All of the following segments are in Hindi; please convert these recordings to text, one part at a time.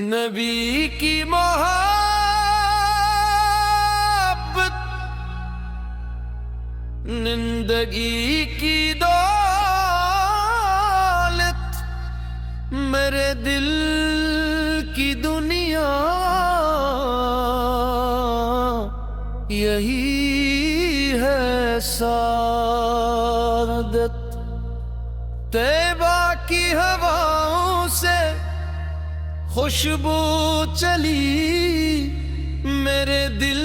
नबी की मोहब्बत जिंदगी की दौलत, मेरे दिल की दुनिया यही है सादत। तैबा की हवाओं से खुशबू चली, मेरे दिल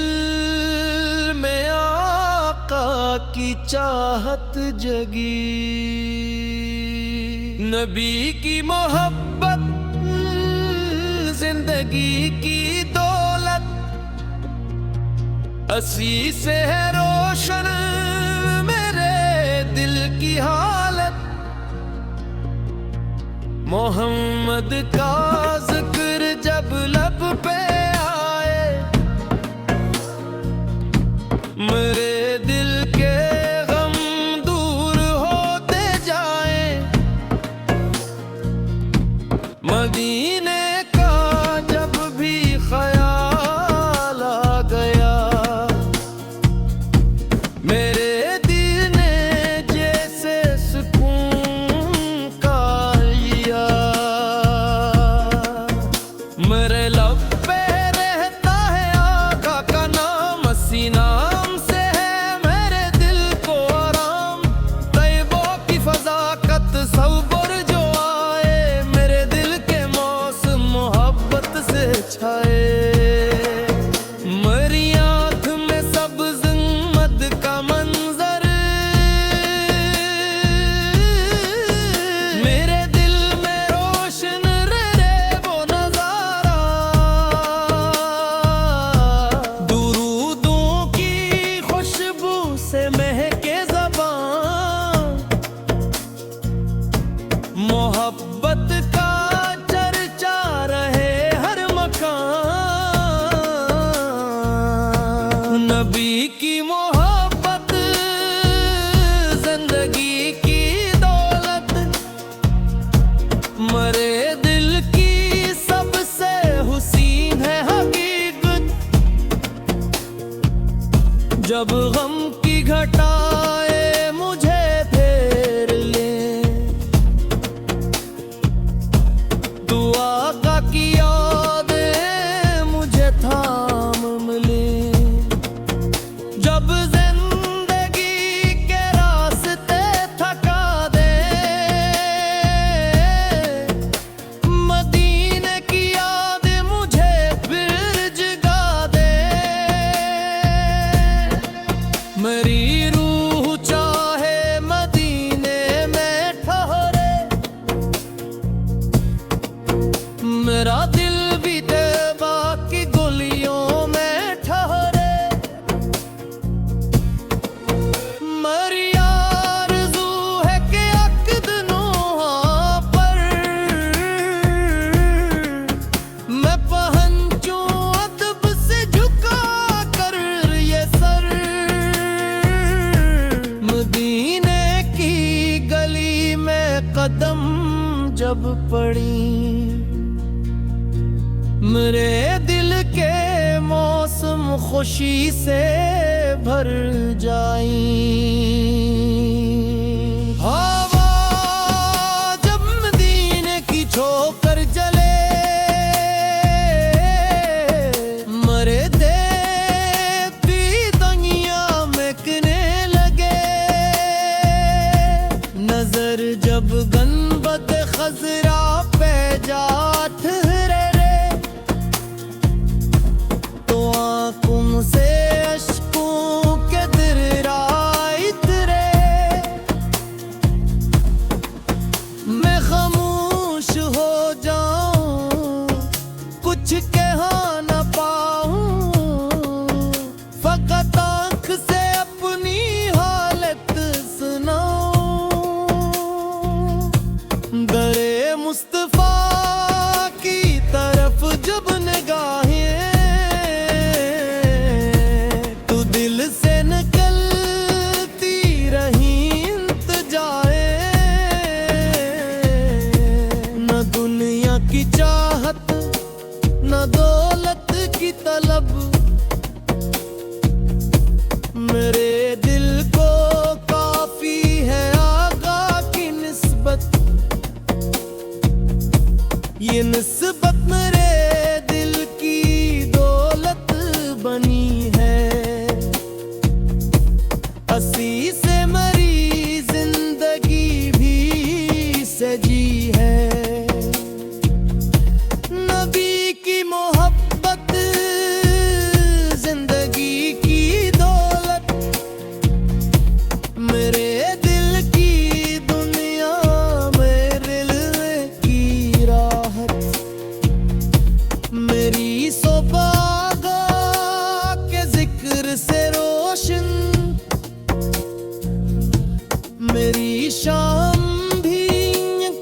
में आका की चाहत जगी। नबी की मोहब्बत जिंदगी की दौलत, असी से है रोशन मेरे दिल की हालत। मोहम्मद का जिक्र जब लब पे आए, मेरे दिल के गम दूर होते जाए। मदीने का जब भी ख्याल आ गया, मेरे दिल ने जैसे सुकून का लिया। मेरे लब पे रहता है आका का नाम, असी नाम से है मेरे दिल को आराम। तैबों की फज़ाकत सब्र जो आए, मेरे दिल के मौसम मोहब्बत से छाए। मेरी आँख में सब्ज़ मद का मंजर, मेरे दिल में रोशन रे वो नजारा। दुरूदों की खुशबू से महके ज़बान, मोहब्बत का चर्चा रहे हर मकान। नबी की मोहब्बत जिंदगी की दौलत, मरे दिल की सबसे हुसीन है हकीकत। जब गम की घटाए मुझे फेर ले, दुआ का की यादें मुझे थाम मिले। जब जिंदगी के रास्ते थका दे, मदीने की याद मुझे फिर जगा दे। मेरी रूह चाहे मदीने में ठहरे, मेरा दिल भी तैबा की गलियों में ठहरे। मेरी आरज़ू है कि अक़द नोहा पर मैं पहुंचूं अदब से झुका कर ये सर। मदीने की गली में कदम जब पड़ी, मेरे दिल के मौसम खुशी से भर जाई। हवा जब मदीने की छोकर जले, मरे देती दुनिया महकने लगे। नजर जब गनबद खजरा पे जा ठहरे रे, तो आंखों से अश्कों के दरिया इतरे। मैं खामोश हो जाऊं, कुछ कह न पाऊं, फकत आँख से अपनी हालत सुनाऊं। दरे मुस्तफा की तरफ जब निगाहें, तो दिल से निकलती रही इंतजाए। न दुनिया की चाहत न दौलत की तलब, मेरे दिल को काफी है आगा की निस्बत। ये निस्बत मेरे दिल की दौलत बनी है। हंसी से मेरी जिंदगी भी सजी है। नबी की मोहब्बत जिंदगी की दौलत, मेरे दिल की दुनिया में दिल की राहत। मेरी सुबह के जिक्र से रोशन, मेरी शाम भी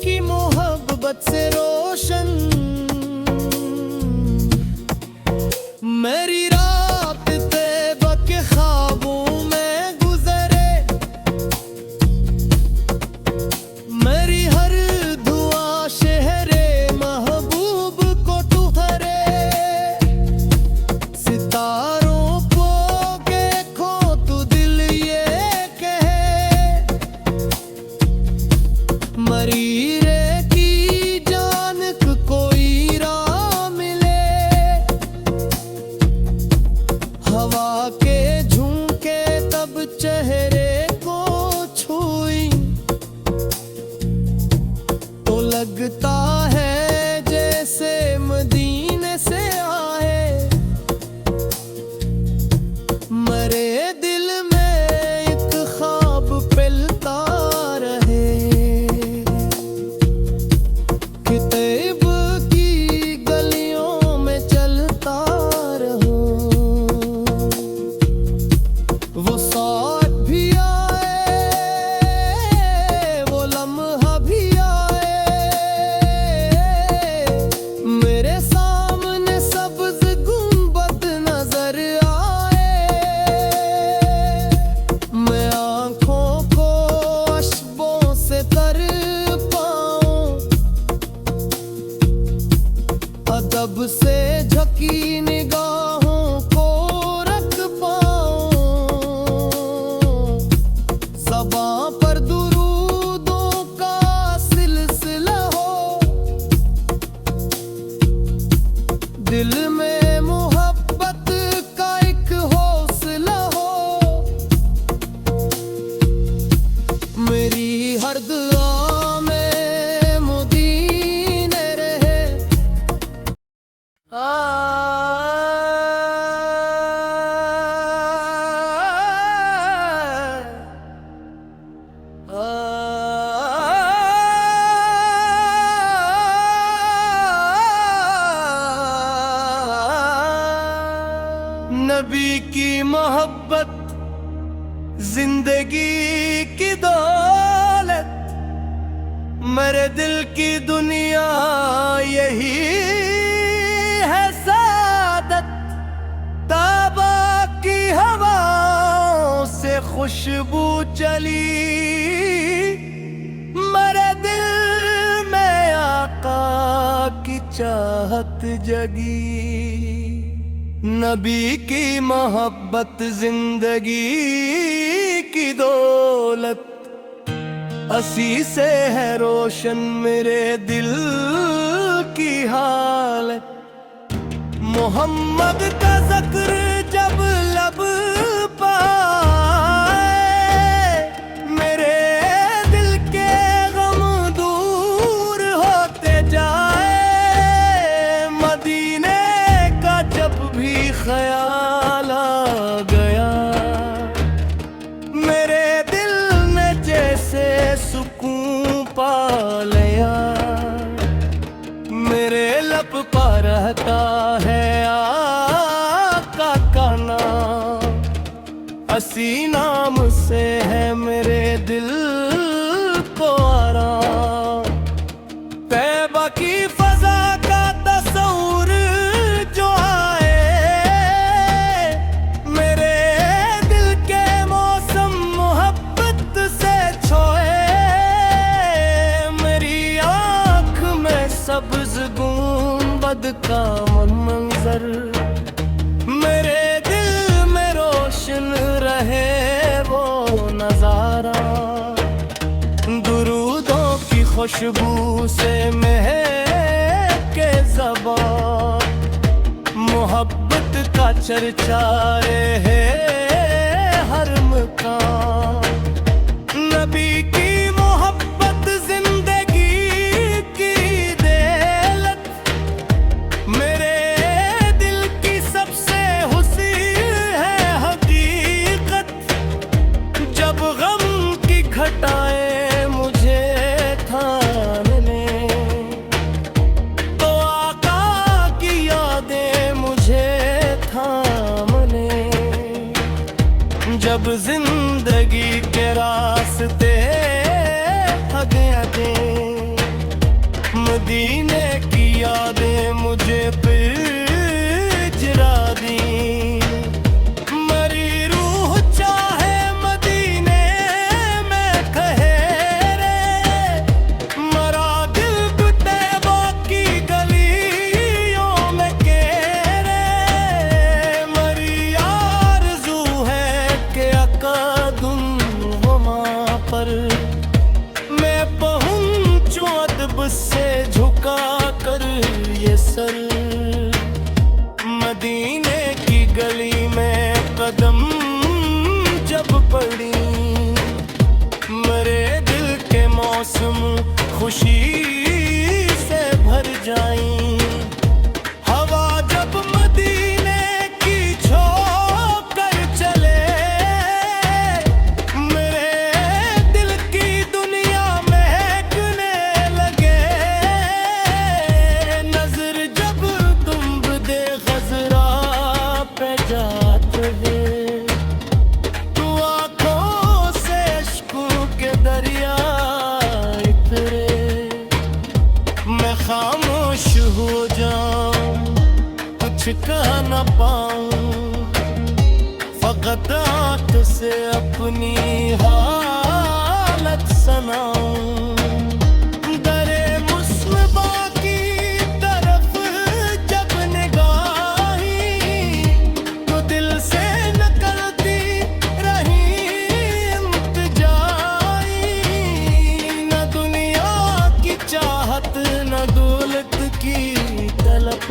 की मोहब्बत से रोशन। मेरी रात तैबा के ख्वाबों में गुजरे, मेरी हर दुआ शहरे महबूब को ठुकरे। सितारों को देखो तो दिल ये कहे, मरीरे की जान को कोई राह मिले। हवा के झोंके तब चेहरे को छुई, तो लगता है जैसे मदीने से आए। मेरे दिल में एक ख्वाब पलता रहे, कि तैब की गलियों में चलता रहूं। वो साथ भी आए, वो लम्हा भी आए। मेरे सामने सब्ज गुंबद नजर आए। मैं आंखों को अश्बों से तर पाऊं, अदब से झकी निगाहों को रख पाऊं। ज़बां पर दुरूदों का सिलसिला हो, दिल में मोहब्बत का एक हौसला हो। मेरी हर दुआ में मदीने रहे। नबी की मोहब्बत जिंदगी की दौलत, मेरे दिल की दुनिया यही है सादत। ताबा की हवाओं से खुशबू चली, मेरे दिल में आका की चाहत जगी। नबी की मोहब्बत जिंदगी की दौलत, हंसी से है रोशन मेरे दिल की हालत। मोहम्मद का जिक्र जब लब पाए, मेरे दिल के गम दूर होते जाए। मदीने का जब भी ख्याल आ गया, मेरे दिल ने जैसे सुकून पा लिया। मेरे लब पर रहता है आका का नाम, हसी नाम से है मेरे दिल को आराम। तैबा की फजा का तस्वुर जो आए, मेरे दिल के मौसम मोहब्बत से छोए। मेरी आँख में सब्ज गुंबद का मंजर, मेरे दिल में रोशन रहे वो नजारा। दुरूदों की खुशबू से महके ज़बान, मोहब्बत का चर्चा रहे हर मकान। नबी की मोहब्बत जिंदगी की दौलत, मेरे दिल की सबसे हुस्न है हकीकत। जब गम की घटाएं मुझे थामने, तो आका की यादें मुझे थामने। जब जिंदगी के रास्ते हगे मदीने की यादें मुझे पिजरा दी। मरी रूह चाहे मदीने में कहे रे, मरा दिल तैबा की गलियों में कह रे। मरी आरज़ू है कि अक़दम वहाँ पर मैं पहुँचूं अदब से झुका कर ये सर। मदीने की गली में कदम जब पड़ी, मेरे दिल के मौसम खुशी से भर जाई। हवा जब मदीने की छोकर चले, मेरे दिल की दुनिया महकने लगे। नजर जब तुम दे खजरा पे जाते हैं, तू आंखों से अश्कों के दरिया इतरे। मैं खामोश हो जाऊं, कुछ कह न पाऊं, फकत आंख से अपनी हालत सुनाऊं। दरे मुस्लिबा की तरफ जब निगाही, तो दिल से निकलती रही इल्तिजाई। न दुनिया की चाहत न दौलत की तलब,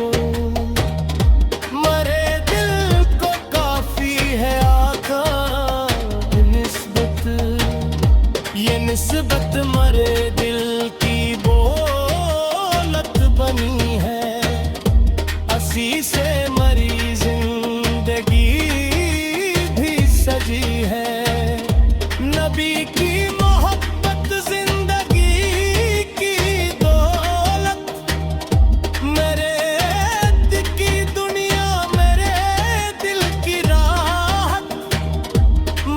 मरे दिल को काफी है आका निस्बत। ये निस्बत मरे दिल की बोलत बनी है। असी से मरी जिंदगी भी सजी है। नबी की मोहब्बत जिंदगी की दौलत, मेरे दिल की दुनिया मेरे दिल की राहत।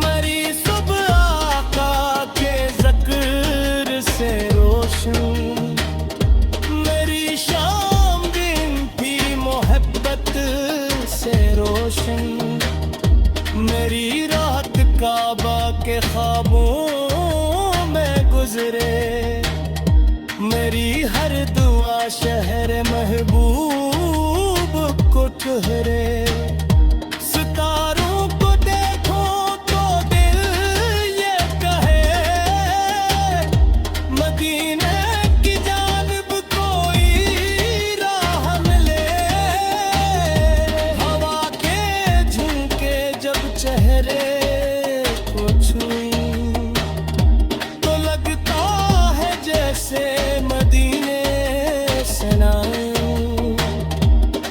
मरी सुबह आका के ज़िक्र से रोशन, मेरी शाम दिन थी मोहब्बत से रोशन। मेरी रात काबा के ख्वाबों में गुजरे, मेरी हर दुआ शहर महबूब को ठहरे। सितारों को देखो तो दिल ये कहे, मदीने की जानिब कोई राह मिले। हवा के झुंके जब चेहरे को छुई, तो लगता है जैसे मदीने से ना आऊं।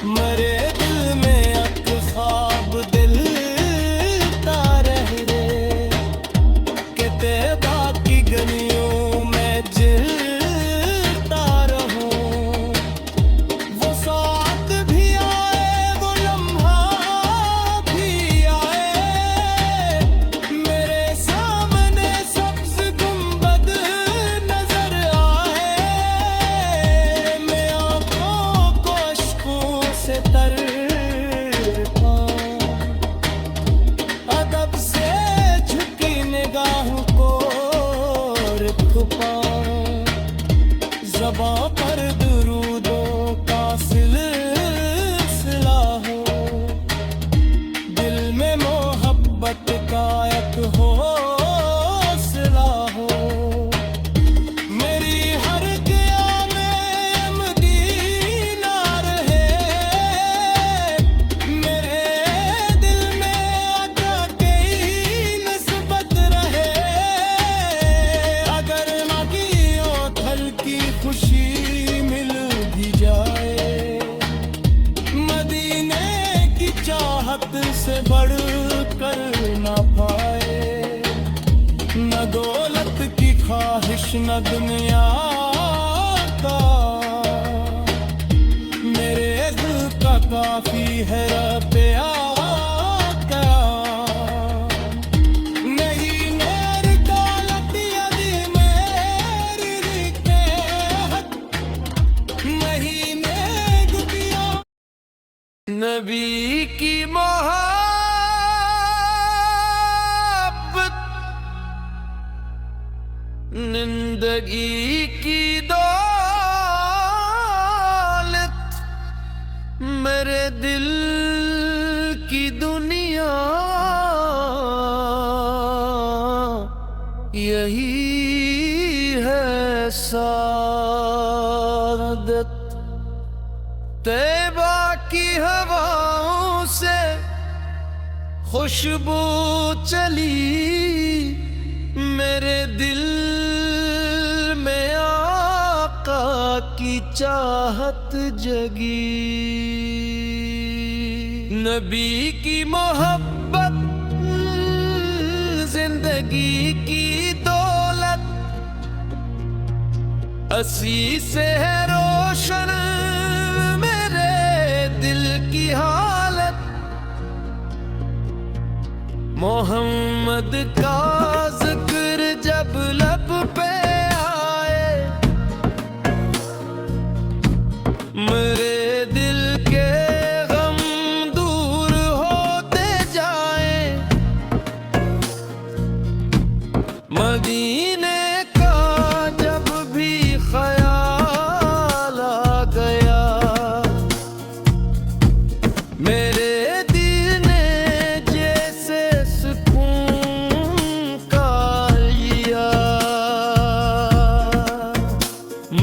मरे दिल में अक ख्वाब दिल रह रे, कि तैबा की गलियों में जिलता रहूं। वो साथ भी आए, वो लम्हा भी आए, मेरे सामने सब्ज़ गुंबद नजर आए। मैं आँखों को अश्कों से तर पाऊं, अदब से झुकी निगाहों को ज़बां पर दुरूदों का सिलसिला से बढ़ कर ना पाए, न दौलत की ख्वाहिश न दुनिया का, मेरे दिल का काफी है रब आका। नहीं मेरी दौलत यदि मेरी रिक़्क़त, नहीं नेक दिया नबी की मोहब्बत, जिंदगी की दौलत, मेरे दिल की दुनिया, यही है सादत। तैबा की हवाओं से खुशबू चली, मेरे दिल में आका की चाहत जगी। नबी की मोहब्बत, जिंदगी की दौलत, असी से है रोशन मेरे दिल की हालत। मोहम्मद का जिक्र जब लब पे आए, मेरे दिल के गम दूर होते जाए। मदीने का जब भी ख्याल आ गया, मेरे दिल ने जैसे सुकून का लिया।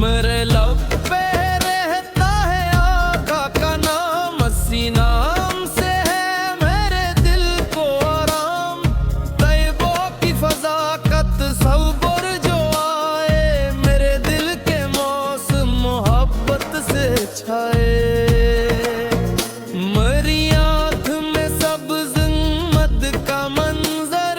मेरे लब पे रहता है आका का नाम, असी नाम से है मेरे दिल को आराम। तैबों की फज़ाकत सौबर जो आए, मेरे दिल के मौसम मोहब्बत से छाए। मेरी आँख में सब्ज़ मद का मंजर,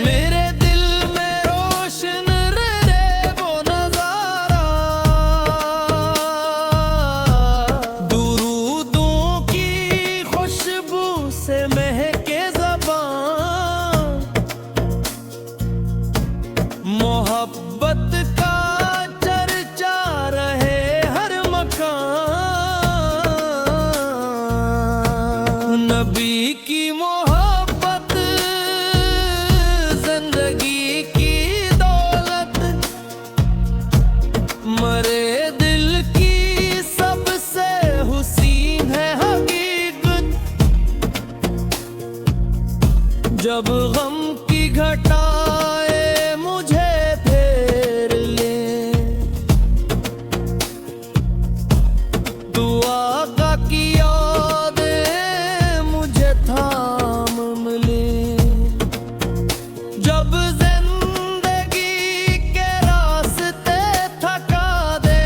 मेरे दिल में रोशन रहे वो नजारा। दुरूदों की खुशबू से महके ज़बान, मोहब्बत का चर्चा रहे हर मकान। नबी की मोहब्बत, जिंदगी की दौलत, मरे दिल की सबसे हुसीन है हकीकत। जब गम की घटाए मुझे फेर ले, दुआ का की यादें मुझे थाम मिले। जब जिंदगी के रास्ते थका दे,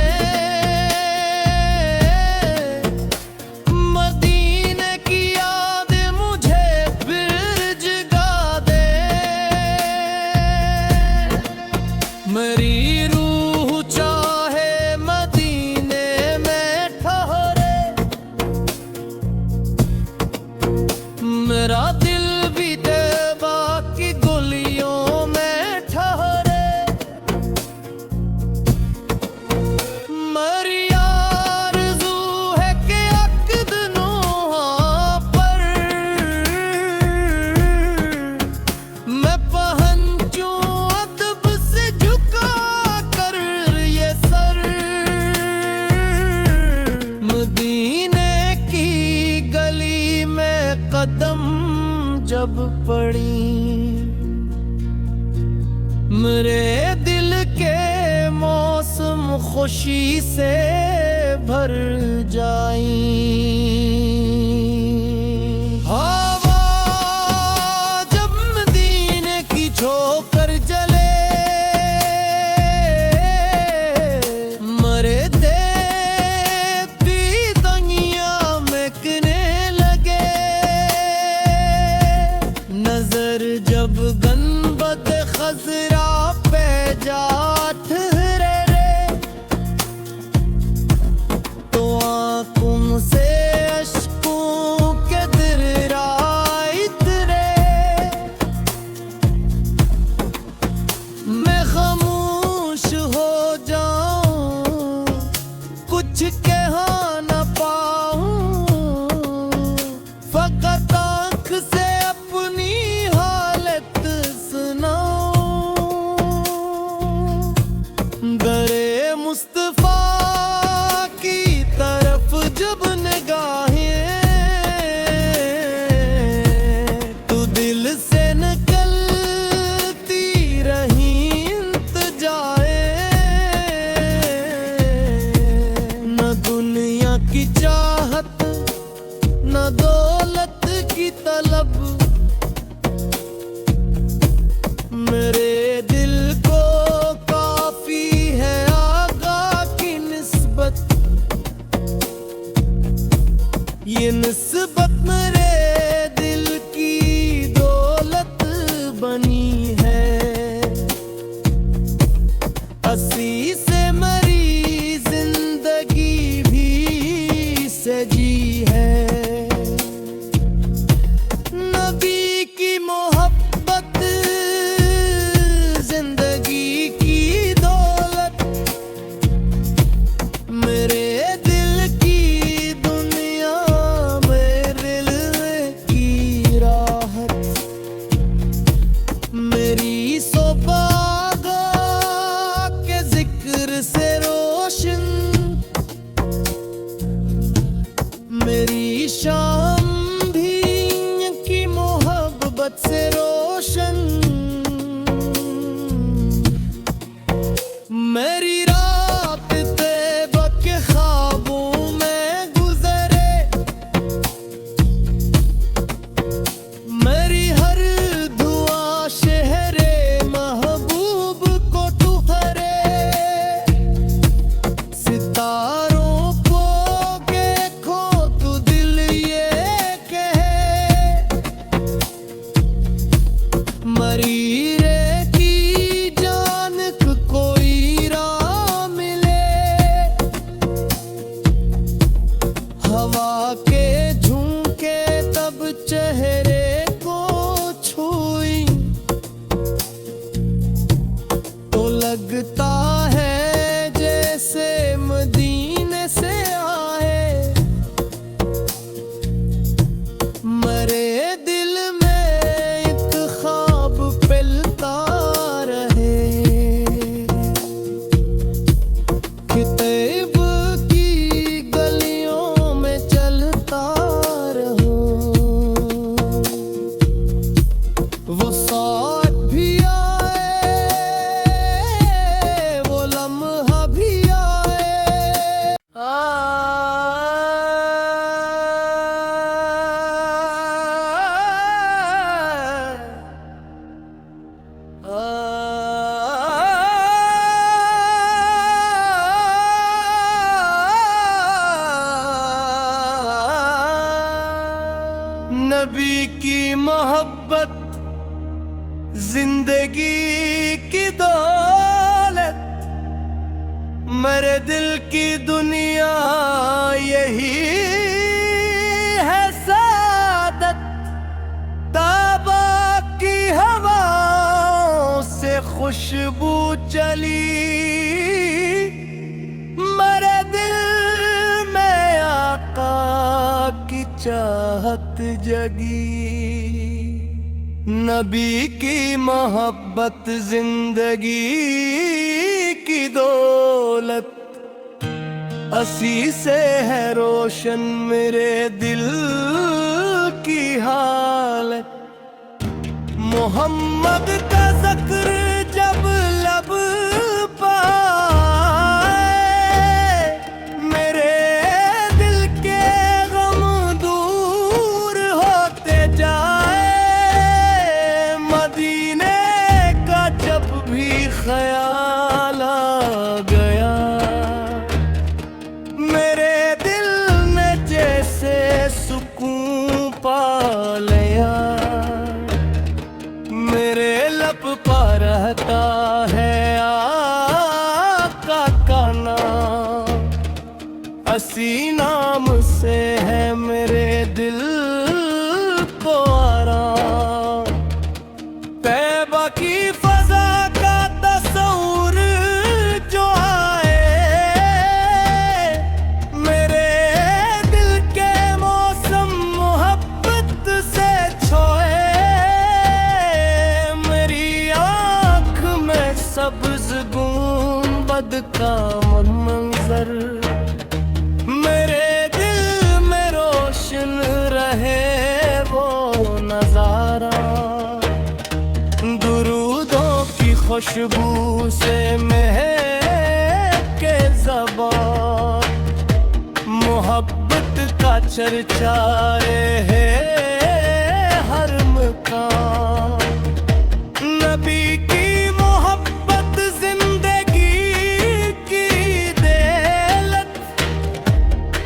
मदीने की याद मुझे फिर जगा दे। मेरी रूह चाहे मदीने में ठहरे, मेरा दिल भी तैबा की गलियों में ठहरे। मेरी आरज़ू है कि अक़द नूहाँ पर मैं पहुँचूं अदब से झुका कर ये सर। मदीने की गली में कदम जब पड़ी, मेरे दिल के मौसम खुशी से भर जाई। हवा जब मदीने की छोकर जले, मरे देती दंग की चाहत न दौलत की तलब, मेरे दिल को काफी है आगा की निस्बत। ये निस्बत मेरे दिल की दौलत बनी है। हंसी से मरी जिंदगी भी सजी है। नबी की मोहब्बत जिंदगी की दौलत, मेरे दिल की दुनिया मेरे दिल की राहत। मेरी सोबागा के जिक्र से रोशन, मेरी शाम भी की मोहब्बत से रोशन। मेरी रात तैबा के ख्वाबों में गुजरे, मेरी हर दुआ शहरे महबूब को ठुकरे। सितारों को देखो तो दिल ये कहे, मरीरे की जान को कोई राह मिले। हवा के झोंके तब चेहरे को छुई, तो लगता है जैसे मदीने से आए। मेरे दिल में एक ख्वाब पिलता रहे, कि तैब की गलियों में चलता रहूं। वो साथ भी आए, वो लम्हा भी आए। नबी की मोहब्बत जिंदगी की दौलत, मेरे दिल की दुनिया यही है सादत। ताबा की हवाओं से खुशबू चली, मेरे दिल में आका की चाहत जगी। नबी की मोहब्बत जिंदगी की दौलत, असी से है रोशन मेरे दिल की हालत। मोहम्मद का जिक्र जब लब पाए, मेरे दिल के गम दूर होते जाए। मदीने का जब भी ख्याल आ गया, मेरे दिल ने जैसे सुकून पा लिया। मेरे लब पर रहता है आका का नाम, असी नाम से है मेरे दिल को आराम। तैबा की फजा का तस्वुर जो आए, मेरे दिल के मौसम मोहब्बत से छोए। मेरी आँख में सब्ज गुंबद का मंजर, मेरे दिल में रोशन रहे वो नजारा। दुरूदों की खुशबू से महके ज़बान, मोहब्बत चर्चाए है हर मकाम। नबी की मोहब्बत जिंदगी की दौलत,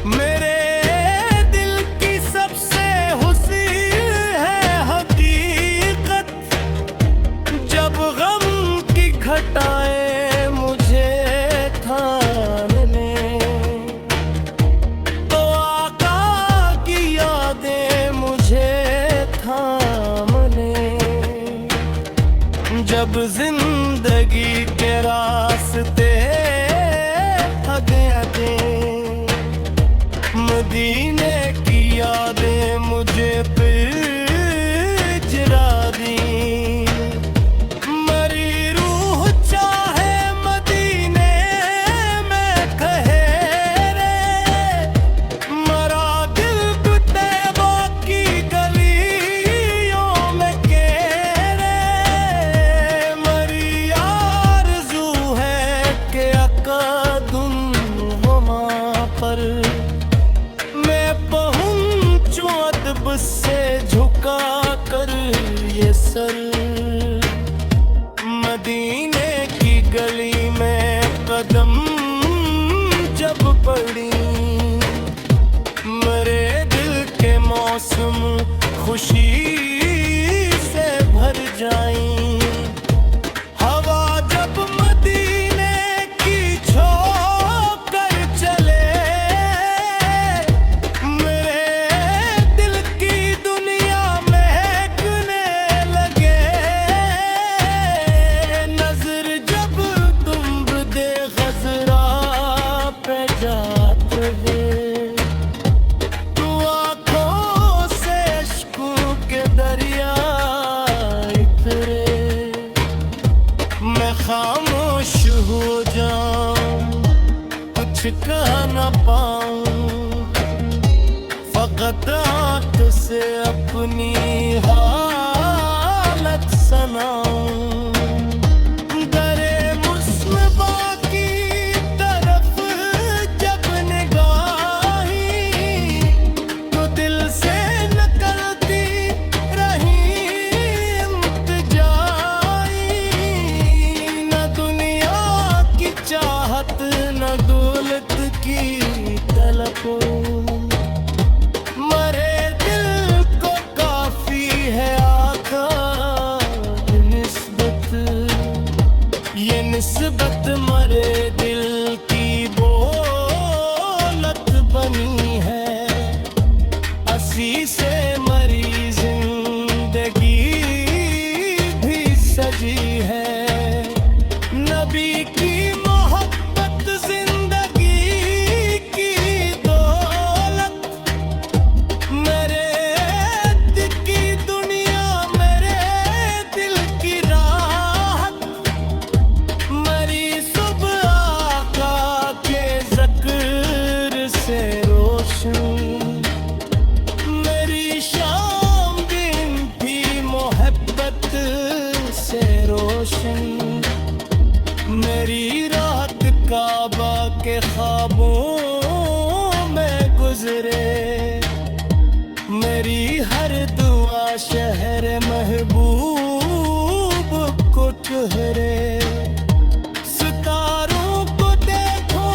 मेरे दिल की सबसे हुस्न है हकीकत। जब गम की घटाएं मुझे थाम ले, तो आका की यादें मुझे थाम ले। जब जिंदगी के रास्ते थक गए, मदीने की यादें मुझे पिछड़ा दी। मरी रूह चाहे मदीने में कहे रे, मरा दिल तैबा की गलियों में कह रे। मरी आरज़ू है कि अक़दम वहाँ पर मैं पहुँचूं अदब से झुका कर ये सर। मदीने की गली में कदम जब पड़ी, मेरे दिल के मौसम खुशी से भर जाई। हवा जब मदीने की छोकर चले, मेरे दिल की दुनिया महकने लगे। नजर जब तुम दे खजरा पे जाते हैं, तू आँखों से अश्कों के दरिया इतरे। मैं खामोश हो जाऊं, कुछ कह न पाऊं, फकत आँख से अपनी हालत सुनाऊं। दरे मुस्लिमा की तरफ जब निगाही, तो दिल से निकलती रही इल्तिजाई। न दुनिया की चाहत न दौलत की तलब, मरे दिल को काफी है आका ये निस्बत। ये निस्बत मरे दिल की बोलत बनी है। हंसी से मरी जिंदगी भी सजी है। नबी की मोहब्बत जिंदगी की दौलत, मेरे दिल की दुनिया मेरे दिल की राहत। मरी सुबह आका के ज़िक्र से रोशन, मेरी शाम दिन भी मोहब्बत से रोशन। मेरी रात काबा के ख्वाबों में गुजरे, मेरी हर दुआ शहर महबूब को ठहरे। सितारों को देखो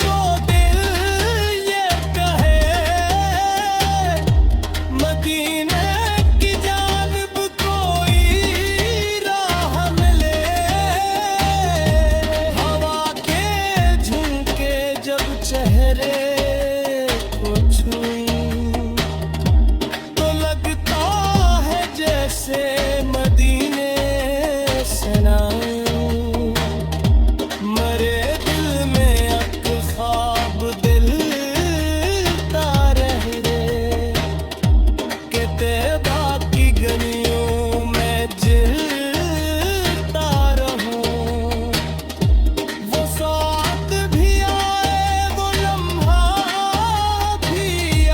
तो दिल ये कहे, मदीने की जानिब कोई राह मिले। हवा के झुंके जब चेहरे को छुई, तो लगता है जैसे मदीने से नाऊं। मरे दिल में अक ख्वाब दिल तारह रे, के तैबा की गलियों में जिलता रहूं। वो साथ भी आए, वो लम्हा भी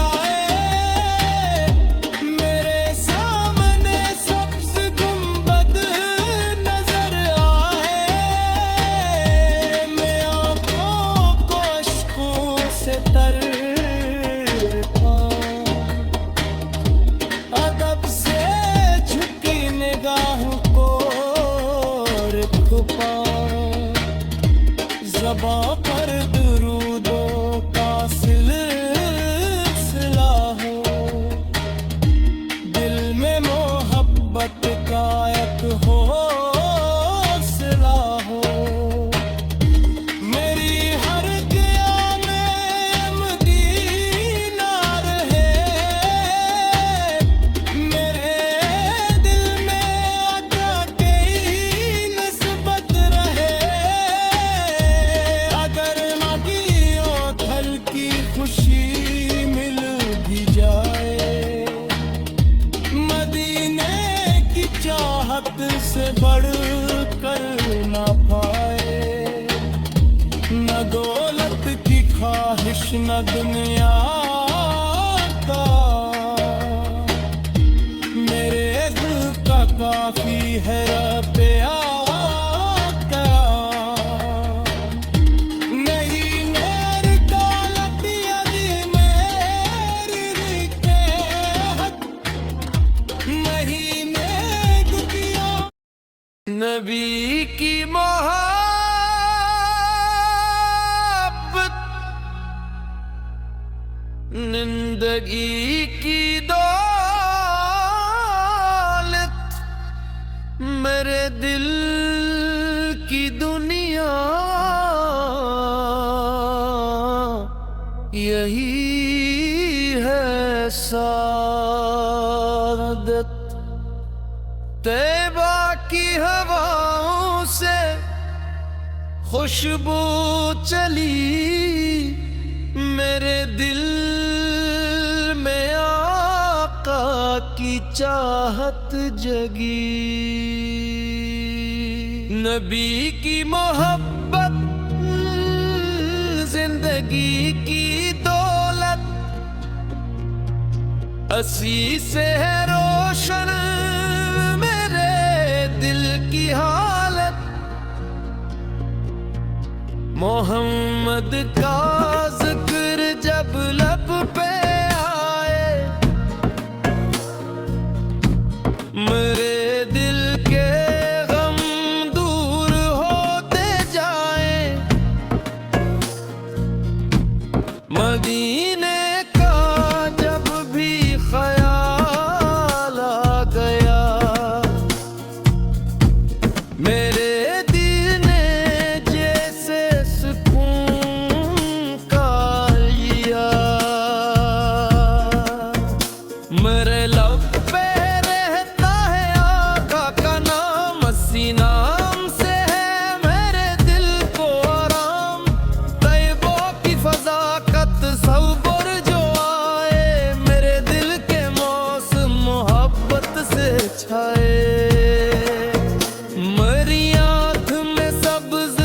आए, मेरे सामने सब्ज़ गुंबद नजर आए। मैं आँखों को अश्कों से तर पाऊं। ज़ुबां पर दुरूदों का सिलसिला हो, दिल में मोहब्बत का एक हौसला हो। मेरी हर क़िया में मदीना रहे, मेरे दिल में आका की निस्बत रहे। अगर नदियों थल की खुशी मिल भी जाए, मदीने की चाहत से बढ़ कर ना पाए। न दौलत की ख्वाहिश न दुनिया का, मेरे दिल का काफी है रब आका। नहीं मेरी दौलत यदि मेरी रिके हक, नहीं मैं दुनिया। नबी की मोहब्बत जिंदगी की दौलत, मेरे दिल की दुनिया, यही है सादत। तैबा की हवाओं से खुशबू चली, मेरे दिल में आका की चाहत जगी। नबी की मोहब्बत जिंदगी की दौलत, असी से है रोशन मेरे दिल की हालत। मोहम्मद का जिक्र जब लब पे आए, मेरे दिल के गम दूर होते जाए। मदीने का जब भी ख्याल आ गया, मेरे दिल ने जैसे सुकून का लिया। मेरे लब पे रहता है आका का नाम, अस्सी नाम से है मेरे दिल को आराम। तैबों की फज़ाकत सौबर जो आए, मेरे दिल के मौसम मोहब्बत से छाए। मेरी आँख में सब्ज़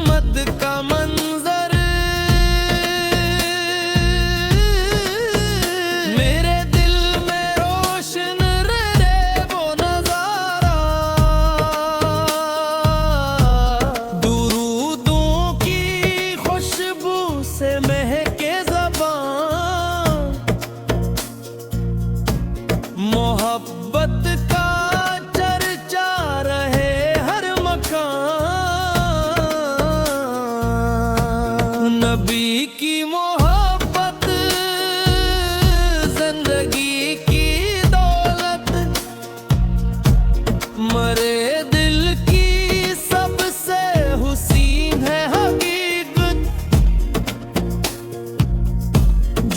मद का मंजर, मेरे दिल में रोशन रहे वो नजारा। दुरूदों की खुशबू से महके ज़बान, मोहब्बत का चर्चा रहे हर मकान। नबी की मोहब्बत जिंदगी की दौलत, मरे दिल की सबसे हुसीन है हकीकत।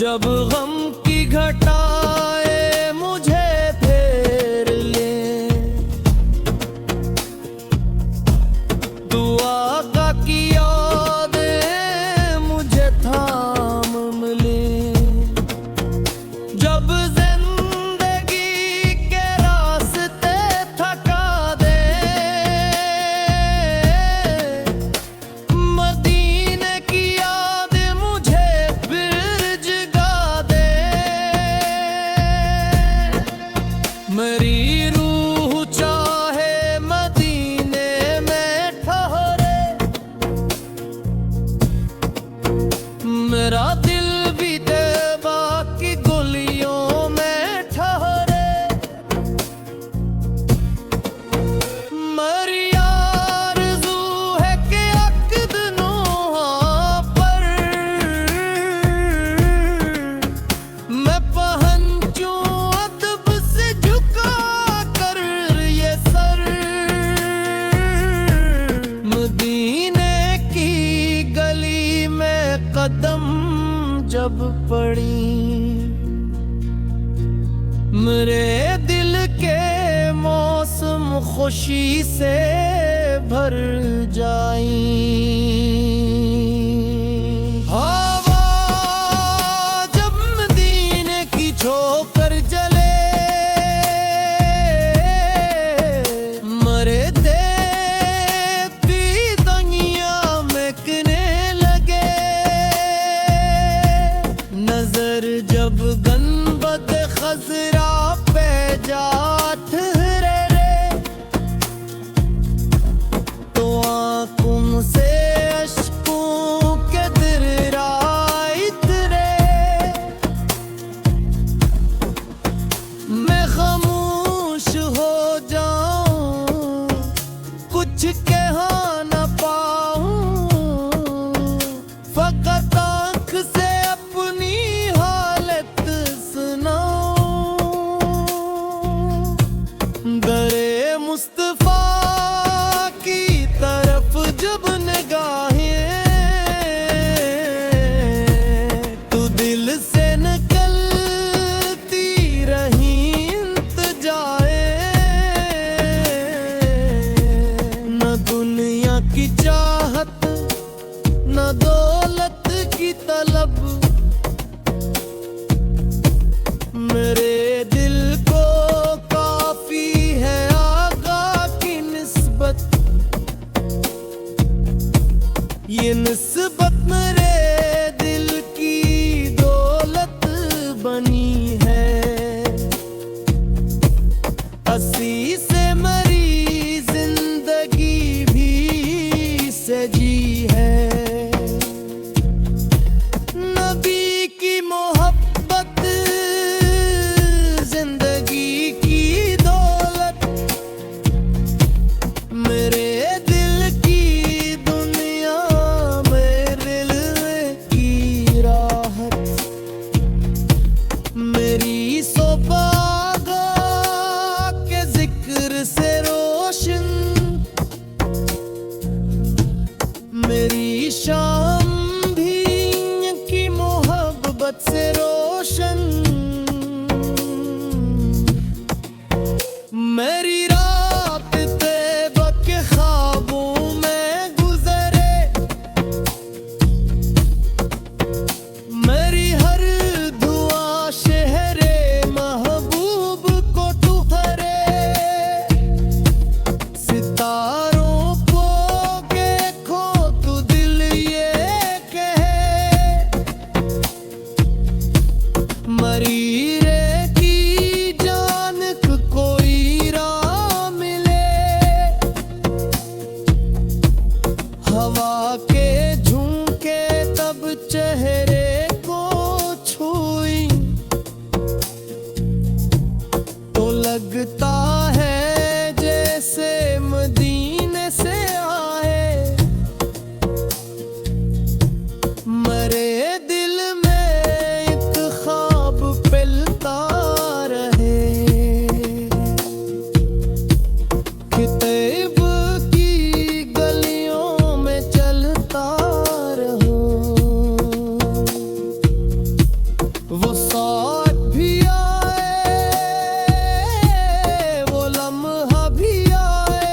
जब गम की घटाए मुझे फेर ले, दुआ का की यादें मुझे थाम मिले। जब जिंदगी के रास्ते थका दे, मदीने की याद मुझे फिर जगा दे। मेरी रूह चाहे मदीने में ठहरे, मेरा दिल भी तैबा की गलियों में ठहरे। मेरी आरज़ू है कि एक दिन जब पड़ी, मेरे दिल के मौसम खुशी से भर जाई। हवा जब मदीने की ठोकर जले, मरे देती दुनिया महकने लगे। नजर जब गनबद खजरा पे जा ठहरे रे, तो आंखों से अश्कों के दरिया इतरे। मैं खामोश हो जाऊं, कुछ कह न पाऊं, फकत आंख से अपनी हालत सुनाऊं। दरे मुस्तफा की तरफ जब निगाहें, तो दिल से निकलती रही इंतजाए। न दुनिया की चाहत, न दौलत की तलब, मेरे दिल को काफी है आका की निस्बत। ये निस्बत मेरे दिल की दौलत बनी है। हंसी से मरी जिंदगी भी सजी है। नबी की मोहब्बत जिंदगी की दौलत, मेरे दिल की दुनिया, मेरे दिल की राहत। मेरी सोबागा के जिक्र से रोशन, मेरी शाम भी की मोहब्बत से रोशन। मेरी रात तैबा के ख्वाबों में गुजरे, मेरी हर दुआ शहरे महबूब को ठुकरे। सितारों को देखो तो दिल ये कहे, मरीरे की जान को कोई राह मिले। हवा के झोंके तब चेहरे को छुई, तो लगता है जैसे मदीने से आए। मरे दिल में एक ख्वाब पिलता रहे, कि तैब की गलियों में चलता रहूं। वो साथ भी आए, वो लम्हा भी आए।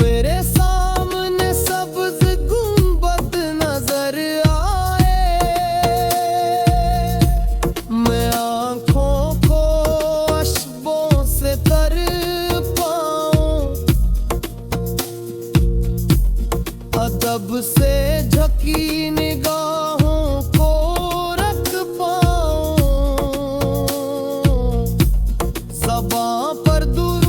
मेरे सामने सब्ज गुंबद नजर आए। मैं आंखों को अश्कों से तर पाऊं, अदब से झकी निगाहों को रख पाऊं। ज़बां पर दूर